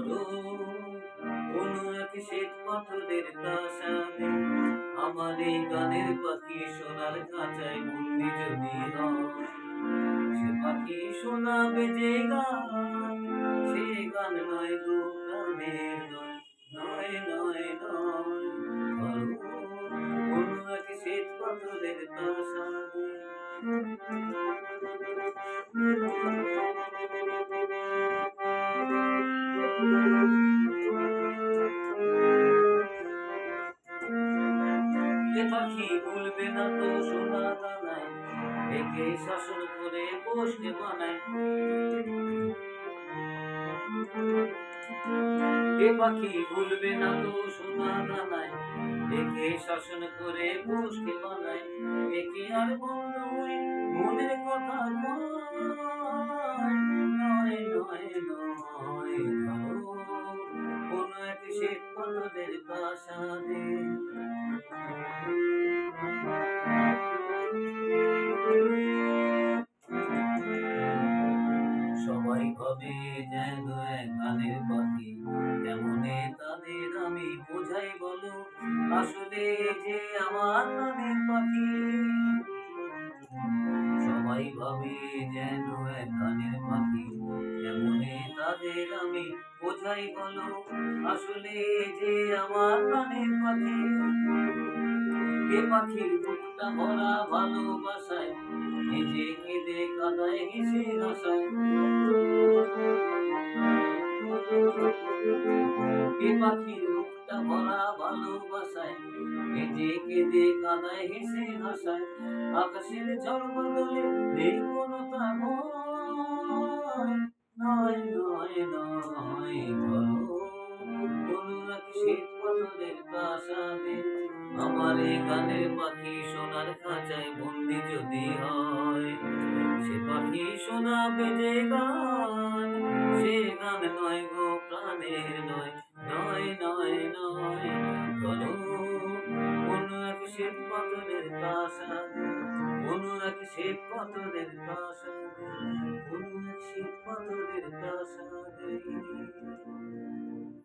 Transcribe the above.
ধরো কোনো এক শ্বেত পাথরের প্রাসাদে আমার এই গানের পাখি সোনার খাঁচায় বন্দি যদি হয়, সে পাখি শোনাবে যে গান, সে গান নয় গো প্রাণের নয়, নয় নয় নয়। ধরো কোনো এক শ্বেত পাথরের প্রাসাদে। এ পাখি ভুলবে না তো সোনা দানায়, একে শাসন করে পোষকে বানায়। এ পাখি ভুলবে না তো সোনা দানায়, একে শাসন করে পোষকে বানায়। একে আর বন্ধ হয়ে মনের কথা কয়, নয় নয় নয়। ধরো কোনো এক শ্বেত পাথরের প্রাসাদে। সবাই ভাবে যেন এক গানের পাখি, কেমনে তাদের আমি বোঝাই বলো, আসলে যে আমার গানের পাখি। সবাই ভাবে যেন এক গানের পাখি, কেমনে তাদের আমি বোঝাই বলো, আসলে যে আমার গানের পাখি। এ পাখির বুকটা ভরা ভালোবাসায়, নিজে কেঁদে কাঁদায় হেসে হাসায়। এ পাখির মুখটা ভরা ভালোবাসায়, কেঁদে কেঁদে কাঁদায় হেসে হাসায়। আকাশের ঝড় বদলে নেই কোনো তা ভয়, নয় নয় নয়। ধরো কোনো এক শ্বেত পাথরের প্রাসাদে আমার এই গানের পাখি সোনার খাঁচায় বন্দি যদি হয়, সে পাখি শোনাবে যে গান, সে গান নয় গো প্রাণের নয়, নয় নয় নয়। ধরো কোনো এক শ্বেত পাথরের প্রাসাদে, কোনো এক শ্বেত পাথরের প্রাসাদে, কোনো এক শ্বেত পাথরের প্রাসাদে।